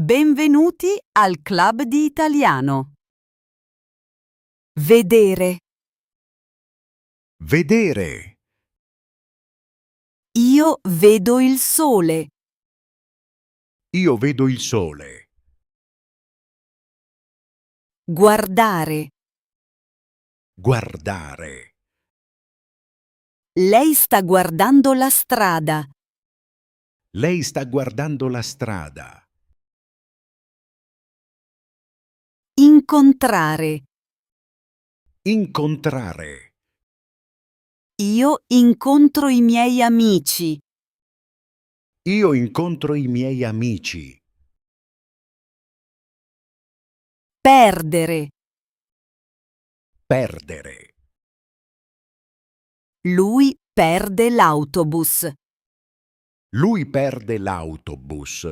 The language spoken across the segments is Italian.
Benvenuti al Club di Italiano. Vedere. Vedere. Io vedo il sole. Io vedo il sole. Guardare. Guardare. Lei sta guardando la strada. Lei sta guardando la strada. Incontrare. Incontrare. Io incontro i miei amici. Io incontro i miei amici. Perdere. Perdere. Lui perde l'autobus. Lui perde l'autobus.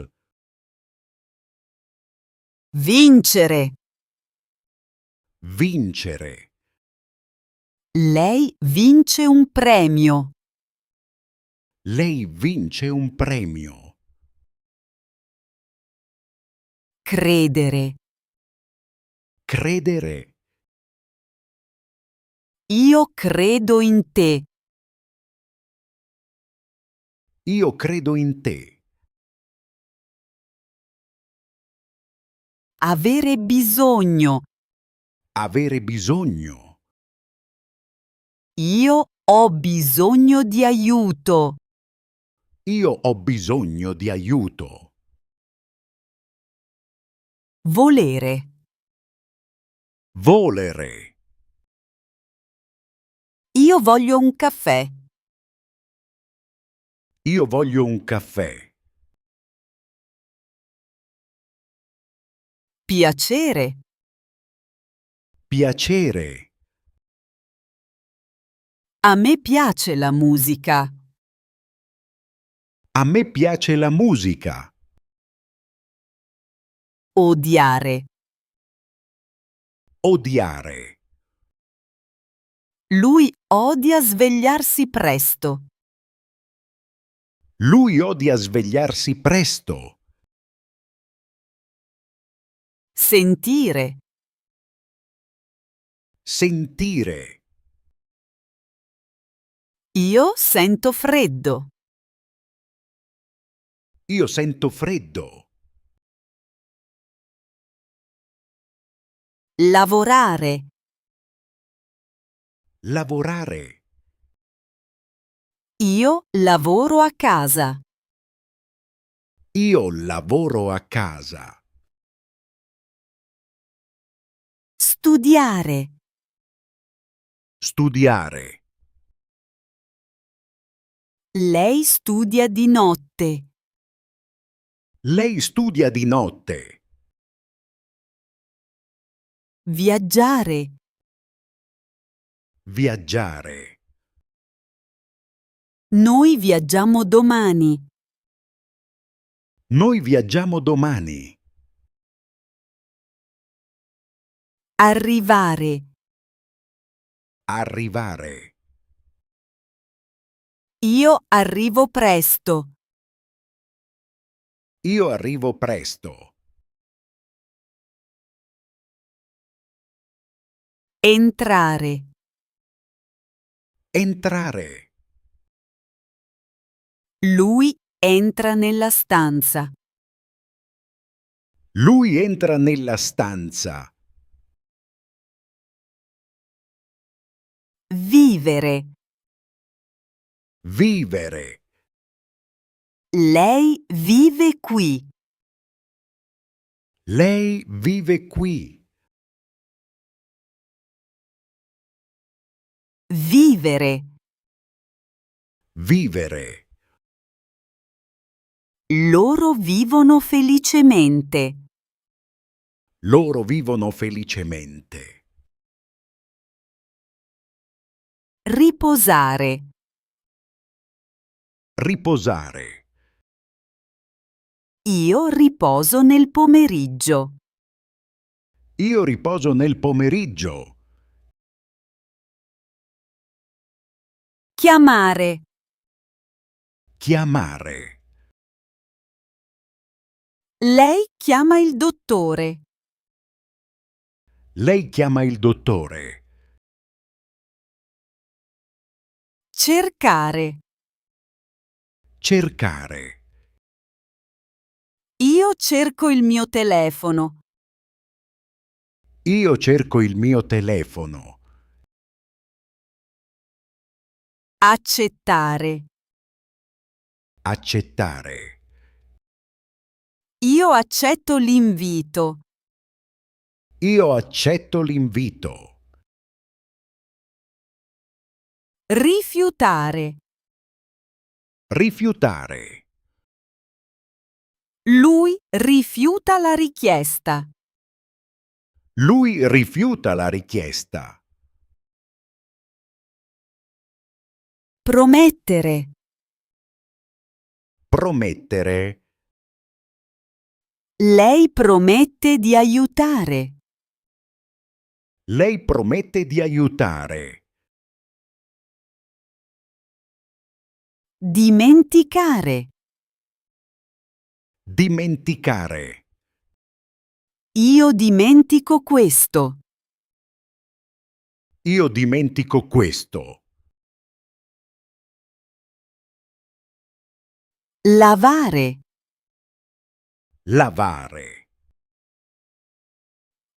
Vincere. Vincere. Lei vince un premio. Lei vince un premio. Credere. Credere. Io credo in te. Io credo in te. Avere bisogno. Avere bisogno. Io ho bisogno di aiuto. Io ho bisogno di aiuto. Volere. Volere. Io voglio un caffè. Io voglio un caffè. Piacere. Piacere. A me piace la musica. A me piace la musica. Odiare. Odiare. Lui odia svegliarsi presto. Lui odia svegliarsi presto. Sentire. Sentire. Io sento freddo. Io sento freddo. Lavorare. Lavorare. Io lavoro a casa. Io lavoro a casa. Studiare. Studiare. Lei studia di notte. Lei studia di notte. Viaggiare. Viaggiare. Noi viaggiamo domani. Noi viaggiamo domani. Arrivare. Arrivare. Io arrivo presto. Io arrivo presto. Entrare. Entrare. Lui entra nella stanza. Lui entra nella stanza. Vivere. Vivere. Lei vive qui. Lei vive qui. Vivere. Vivere. Loro vivono felicemente. Loro vivono felicemente. Riposare. Riposare. Io riposo nel pomeriggio. Io riposo nel pomeriggio. Chiamare. Chiamare. Lei chiama il dottore. Lei chiama il dottore. Cercare. Cercare. Io cerco il mio telefono. Io cerco il mio telefono. Accettare. Accettare. Io accetto l'invito. Io accetto l'invito. Rifiutare. Rifiutare. Lui rifiuta la richiesta. Lui rifiuta la richiesta. Promettere. Promettere. Lei promette di aiutare. Lei promette di aiutare. Dimenticare. Dimenticare. Io dimentico questo. Io dimentico questo. Lavare. Lavare.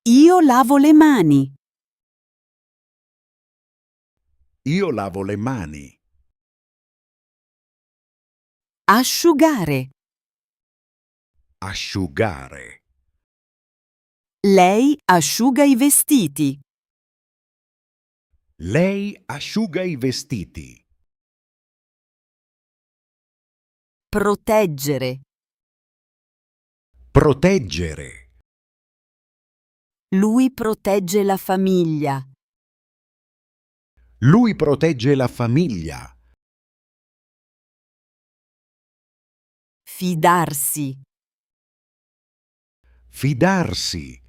Io lavo le mani. Io lavo le mani. Asciugare. Asciugare. Lei asciuga i vestiti. Lei asciuga i vestiti. Proteggere. Proteggere. Lui protegge la famiglia. Lui protegge la famiglia. Fidarsi. Fidarsi.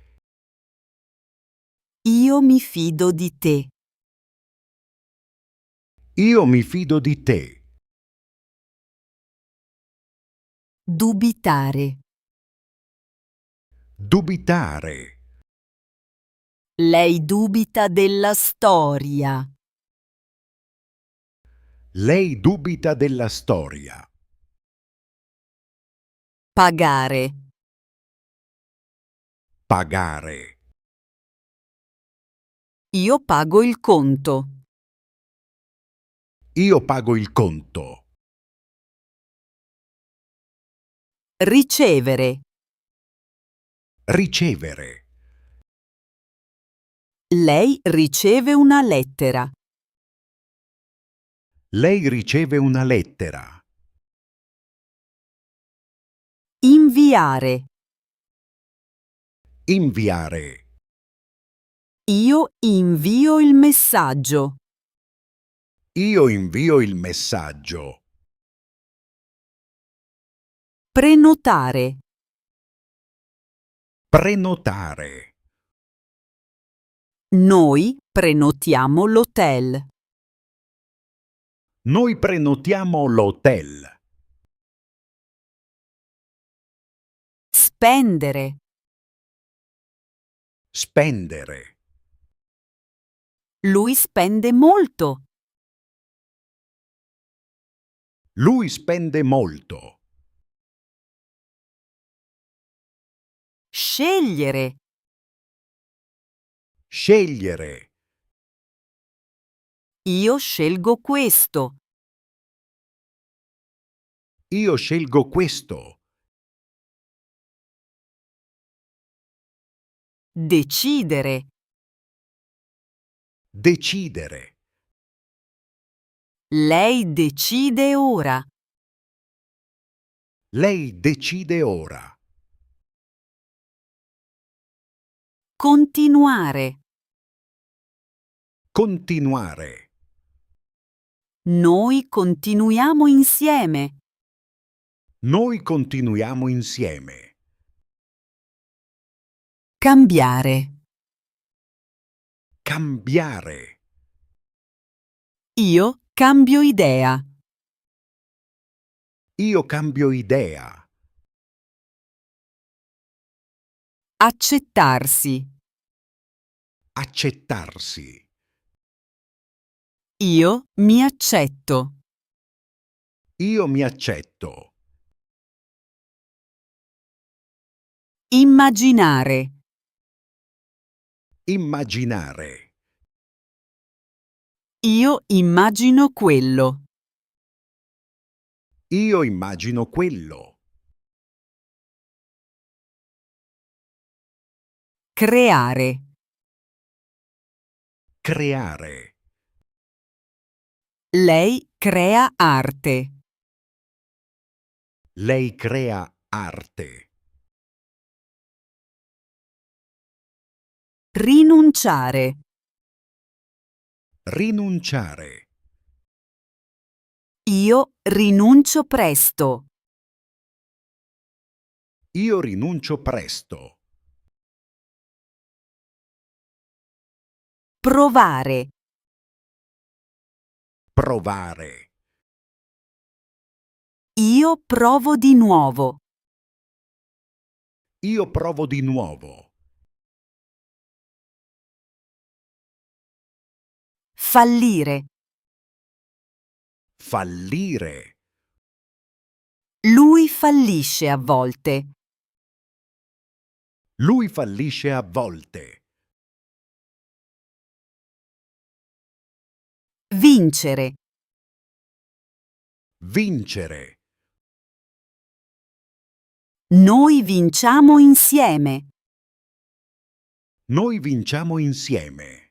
Io mi fido di te. Io mi fido di te. Dubitare. Dubitare. Lei dubita della storia. Lei dubita della storia. Pagare. Pagare. Io pago il conto. Io pago il conto. Ricevere. Ricevere. Lei riceve una lettera. Lei riceve una lettera. Inviare. Inviare. Io invio il messaggio. Io invio il messaggio. Prenotare. Prenotare. Noi prenotiamo l'hotel. Noi prenotiamo l'hotel. Spendere. Spendere. Lui spende molto. Lui spende molto. Scegliere. Scegliere. Io scelgo questo. Io scelgo questo. Decidere. Decidere. Lei decide ora. Lei decide ora. Continuare. Continuare. Noi continuiamo insieme. Noi continuiamo insieme. Cambiare. Cambiare. Io cambio idea. Io cambio idea. Accettarsi. accettarsi, Io mi accetto. io mi accetto, Immaginare. immaginare, Io immagino quello. io immagino quello, Creare. creare, Lei crea arte. lei crea arte, Rinunciare. rinunciare, Io rinuncio presto. io rinuncio presto, Provare. provare, Io provo di nuovo. io provo di nuovo, Fallire. fallire, Lui fallisce a volte. lui fallisce a volte, Vincere. vincere, Noi vinciamo insieme. noi vinciamo insieme.